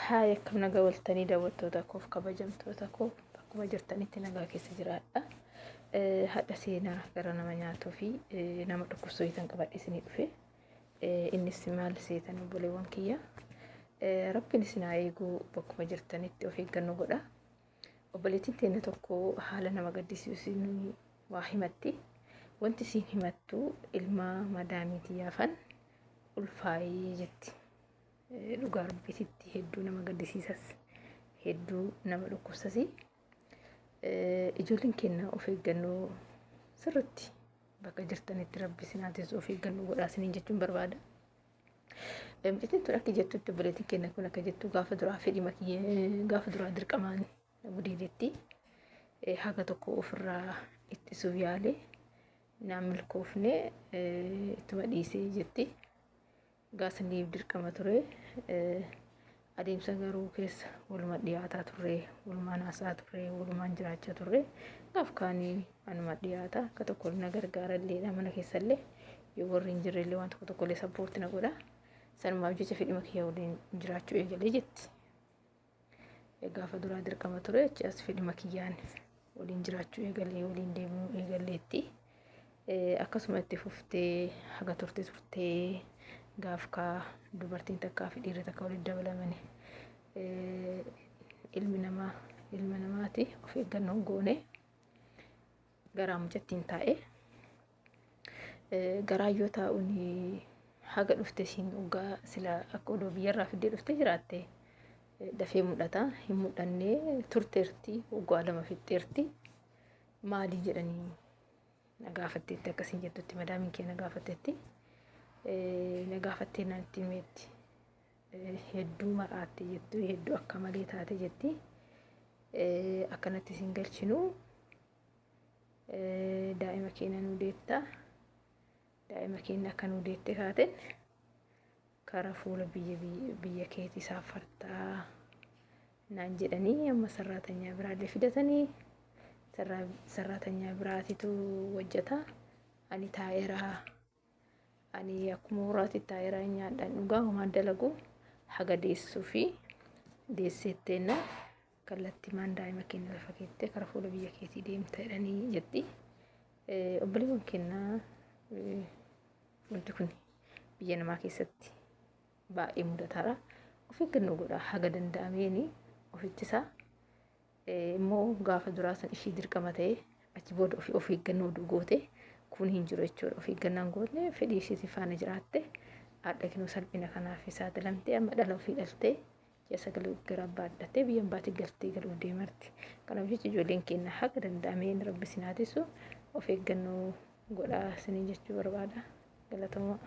Haa akkam nagaa waltanii daawwattoota koof kabajamtoota koo bakkuma jirtanitti nagaa keessa jiraadha. Hadha seenaa gara nama nyaatuu fi nama dhukkubsuu hiitan qabadhe isinii dhufe. Innis maal seetan obboleewwan kiyya. Rabbiin isin haa eeguu bakkuma jirtanitti of eeggannoo godha. Obboleettiin teenya tokko haala nama gaddisiisuun waa himatti. Wanti isin himattu ilma madaamiitii yaafan ulfaayee jetti. Dhugaa rabbiitti hedduu nama gaddisiisas hedduu nama dhukkubsas. Ijoolleen keenya of eeggannoo sirriitti bakka jirtanitti rabbi isin haa taasisu of eeggannoo godhaa isiniin jechuun barbaada. Mucattiin tun akka jettutti obboleettiin keenya kun akka jettu gaafa duraa gaafa duraa dirqamaan gudeedetti haga tokko ofirraa ittisuuf yaale naan milkoofne ittuma dhiisee jetti. Gaasniif dirqama ture adeemsa garuu keessa walumaa dhiyaataa turre walumaan haasaa turre walumaan jiraachaa turre gaaf kaanii anuma dhiyaataa akka tokko na gargaarallee mana keessallee yoo warri hin jirrellee waan tokko illee sappoortii na godha sanumaaf jecha fedhima kiyya waliin jiraachuu eegalee jetti. Gaafa duraa dirqama ture achas fedhima kiyyaan waliin jiraachuu eegalee waliin deemuu eegaleetti. Akkasuma itti fuftee haga turtee gaafka dubartiin takkaa fi dhiirri takka walitti dabalamani ilmi namaati of eeggannoon goone garaa mucattiin taa'e garaa yoo taa'uun haga dhufte siin dhugaa sila akka odoo biyyarraa fiddee dhufte jiraatte dafee mul'ata hin mul'annee turteerti waggaa 2 fixxeerti maali jedhanii na gaafatteetti akkasiin jettutti madaamiin kee na gaafatteetti. Na gaafattee natti himetti hedduu maraatti jettu hedduu akka malee taate jetti. Akkanatti isin galchinu daa'ima keenya nu deetta daa'ima keenya akka nu deette taateen karaa fuula biyya keetii safartaa naan jedhanii amma sarraatanyaa biraallee fidatanii sarraatanyaa biraatitu hojjeta ani taa'eeraa. Ani akkuma horaati taa'eeraa nyaadhaan dhugaa homaan dalagu haga deessuu fi deesseetteenna kallattii maan daa'ima keenya lafa keettee karaa fuula biyya keetii deemta jedhanii jetti. Obboleewwan keenya wanti kun biyya namaa keessatti baay'ee mudataadha. Of eeggannoo godhaa haga danda'ameeni ofittisaa immoo gaafa duraa san ishii dirqama ta'e achi booda of eeggannoo goote. Kun hin jiru jechuudha. Of eeggannaan gootee fedhii isheetii faana jiraatte haadha kinuu salphina kanaaf saaxilamtee amma dhala ofii dhaltee ji'a 9 gara baadhattee biyya baatee galtee galuu deemarti. Kanaaf jecha ijoolleen keenya haga danda'ameen rabbi isin haa taasisu of eeggannoo godhaa isiniin jechuu barbaada. Galatooma.